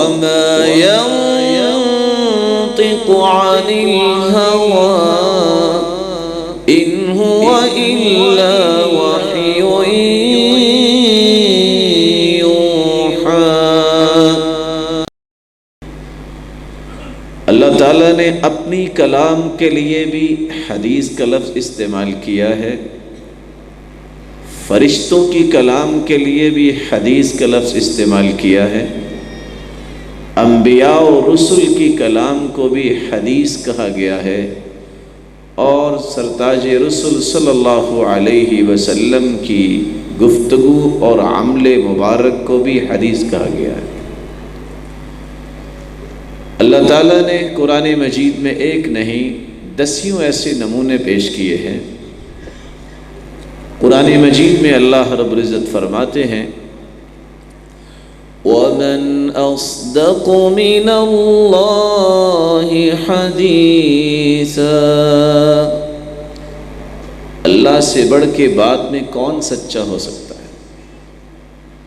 وما ينطق عن الهوى إن هو إلا وحي يوحى۔ اللہ تعالیٰ نے اپنی کلام کے لیے بھی حدیث کا لفظ استعمال کیا ہے، فرشتوں کی کلام کے لیے بھی حدیث کا لفظ استعمال کیا ہے، انبیاء و رسل کی کلام کو بھی حدیث کہا گیا ہے، اور سرتاج رسل صلی اللہ علیہ وسلم کی گفتگو اور عمل مبارک کو بھی حدیث کہا گیا ہے۔ اللہ تعالیٰ نے قرآن مجید میں ایک نہیں 10 ایسے نمونے پیش کیے ہیں۔ قرآن مجید میں اللہ رب العزت فرماتے ہیں وَمَنْ أَصْدَقُ مِنَ اللَّهِ حَدِيثًا، اللہ سے بڑھ کے بات میں کون سچا ہو سکتا ہے؟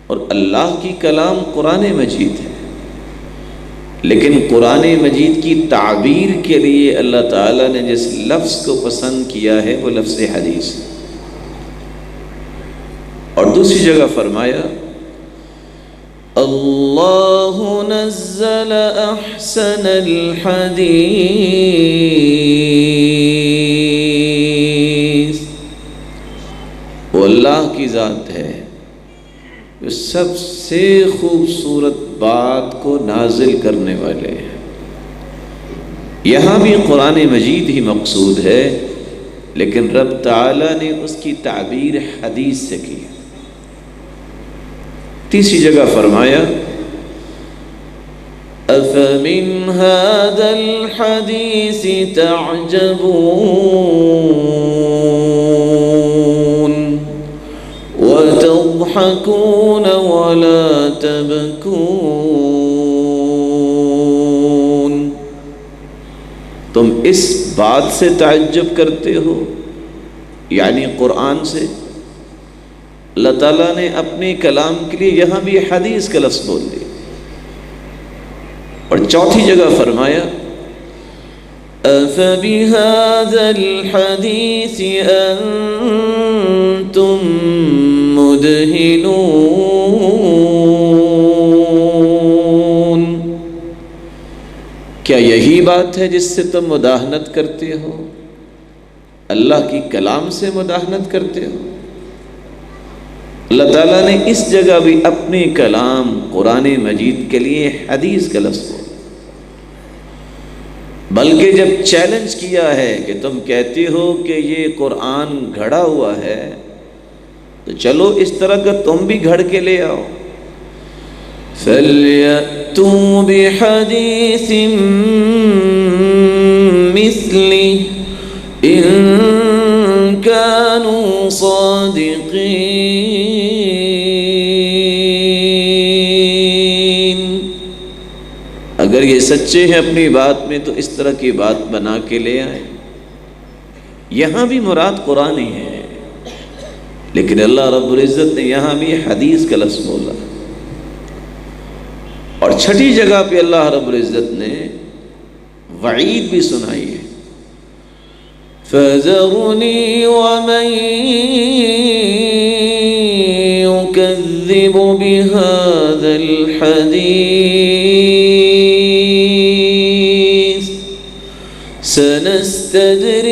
اور اللہ کی کلام قرآن مجید ہے، لیکن قرآن مجید کی تعبیر کے لیے اللہ تعالیٰ نے جس لفظ کو پسند کیا ہے وہ لفظ حدیث ہے۔ اور دوسری جگہ فرمایا اللہ نزل احسن الحدیث، وہ اللہ کی ذات ہے جو سب سے خوبصورت بات کو نازل کرنے والے ہیں۔ یہاں بھی قرآن مجید ہی مقصود ہے، لیکن رب تعالیٰ نے اس کی تعبیر حدیث سے کی۔ تیسری جگہ فرمایا أَفَمِنْ هَذَا الْحَدِيثِ تَعْجَبُونَ وَتَضْحَكُونَ وَلَا تَبْكُونَ، تم اس بات سے تعجب کرتے ہو، یعنی قرآن سے؟ اللہ تعالیٰ نے اپنے کلام کے لیے یہاں بھی حدیث کا لفظ بول دیا۔ اور چوتھی جگہ فرمایا أَفَبِهَذَا الْحَدِيثِ أَنْتُمْ مُدْهِنُونَ، کیا یہی بات ہے جس سے تم مداہنت کرتے ہو؟ اللہ کی کلام سے مداہنت کرتے ہو؟ اللہ تعالیٰ نے اس جگہ بھی اپنے کلام قرآن مجید کے لیے حدیث کا لفظ بولا، بلکہ جب چیلنج کیا ہے کہ تم کہتے ہو کہ یہ قرآن گھڑا ہوا ہے، تو چلو اس طرح کا تم بھی گھڑ کے لے آؤ۔ فَلْيَأْتُوا بِحَدِيثٍ مِثْلِهِ إِن كَانُوا صَادِقِينَ، اگر یہ سچے ہیں اپنی بات میں تو اس طرح کی بات بنا کے لے آئیں۔ یہاں بھی مراد قرآن ہی ہے، لیکن اللہ رب العزت نے یہاں بھی حدیث کا لفظ بولا۔ اور چھٹی جگہ پہ اللہ رب العزت نے وعید بھی سنائی ہے فَذَرُنِي وَمَن يُكَذِّبُ بِهَذَا الْحَدِيثِ سَنَسْتَدْرِجُهُم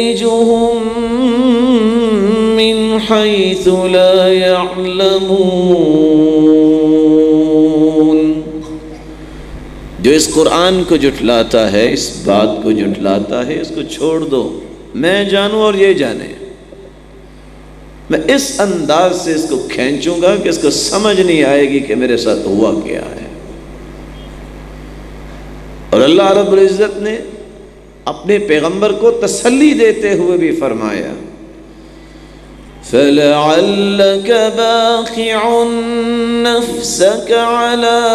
مِّنْ حَيْثُ لَا يَعْلَمُونَ، جو اس قرآن کو جھٹلاتا ہے، اس بات کو جھٹلاتا ہے، اس کو چھوڑ دو، میں جانوں اور یہ جانے۔ میں اس انداز سے اس کو کھینچوں گا کہ اس کو سمجھ نہیں آئے گی کہ میرے ساتھ ہوا کیا ہے۔ اور اللہ رب العزت نے اپنے پیغمبر کو تسلی دیتے ہوئے بھی فرمایا فَلَعَلَّكَ بَاخِعٌ نَفْسَكَ عَلَىٰ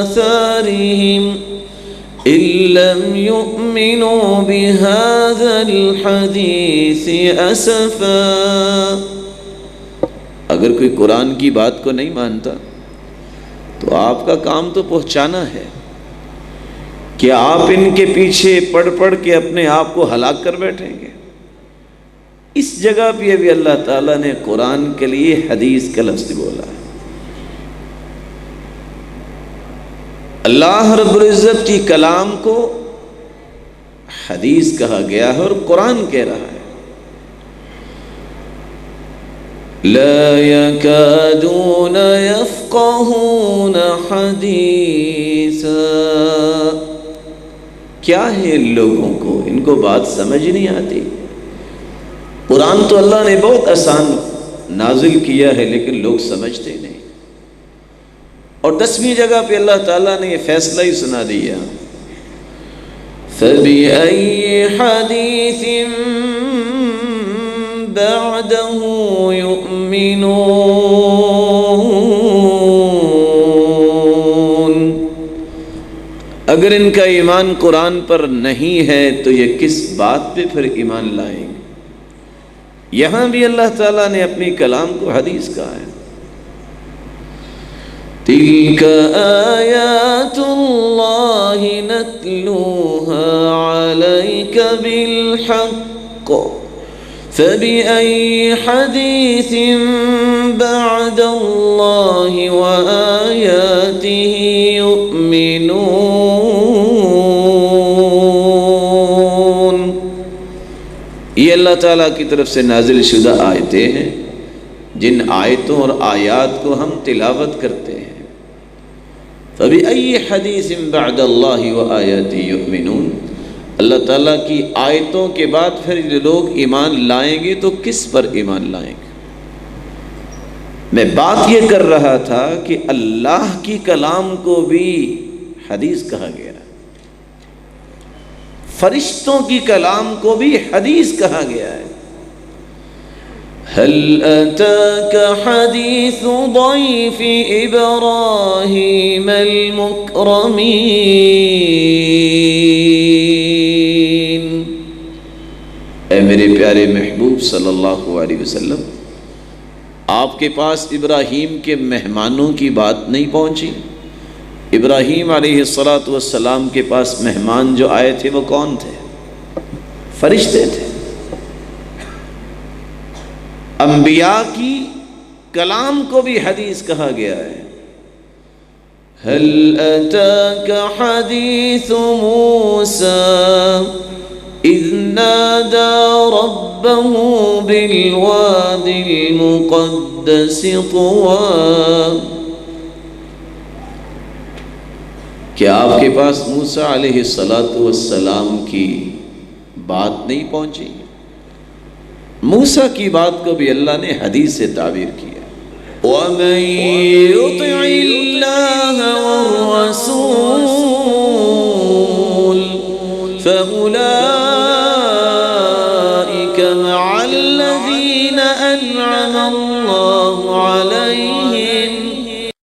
آثَارِهِمْ إِن لَّمْ يُؤْمِنُوا بِهَٰذَا الْحَدِيثِ أَسَفًا، اگر کوئی قرآن کی بات کو نہیں مانتا تو آپ کا کام تو پہنچانا ہے. کیا آپ ان کے پیچھے پڑھ پڑھ کے اپنے آپ کو ہلاک کر بیٹھیں گے؟ اس جگہ پہ ابھی اللہ تعالیٰ نے قرآن کے لیے حدیث کا لفظ بولا ہے. اللہ رب العزت کی کلام کو حدیث کہا گیا ہے اور قرآن کہہ رہا ہے. لا يكادون يفقهون حدیثا. کیا ہے ان لوگوں کو، ان کو بات سمجھ نہیں آتی. قرآن تو اللہ نے بہت آسان نازل کیا ہے لیکن لوگ سمجھتے نہیں. اور 10ویں جگہ پہ اللہ تعالیٰ نے یہ فیصلہ ہی سنا دیا، فَبِأَيِّ حَدِيثٍ بَعْدَهُ يُؤْمِنُونَ. اگر ان کا ایمان قرآن پر نہیں ہے تو یہ کس بات پہ پھر ایمان لائیں گے؟ یہاں بھی اللہ تعالیٰ نے اپنی کلام کو حدیث کہا ہے. تِلْكَ آیَاتُ اللَّهِ نَتْلُوهَا عَلَيْكَ بِالْحَقِّ فَبِأَيِّ حَدِيثٍ بَعْدَ اللَّهِ وَآيَاتِهِ يُؤْمِنُونَ. یہ اللہ تعالیٰ کی طرف سے نازل شدہ آیتیں ہیں جن آیتوں اور آیات کو ہم تلاوت کرتے ہیں. فَبِأَيِّ حَدِيثٍ بَعْدَ اللَّهِ وَآيَاتِهِ يُؤْمِنُونَ. اللہ تعالیٰ کی آیتوں کے بعد پھر لوگ ایمان لائیں گے تو کس پر ایمان لائیں گے؟ میں بات یہ کر رہا تھا کہ اللہ کی کلام کو بھی حدیث کہا گیا، فرشتوں کی کلام کو بھی حدیث کہا گیا ہے. هل أتاك حديث ضيف إبراهيم المكرمين. اے میرے پیارے محبوب صلی اللہ علیہ وسلم، آپ کے پاس ابراہیم کے مہمانوں کی بات نہیں پہنچی؟ ابراہیم علیہ السلام کے پاس مہمان جو آئے تھے وہ کون تھے؟ فرشتے تھے. انبیاء کی کلام کو بھی حدیث کہا گیا ہے. هل أتاك حديث موسى إذ نادى ربه بالواد المقدس طوى. کیا آپ کے پاس موسیٰ علیہ السلام کی بات نہیں پہنچی؟ موسیٰ کی بات کو بھی اللہ نے حدیث سے تعبیر کیا. وَمَن يُطِعِ اللَّهَ وَالرَّسُولَ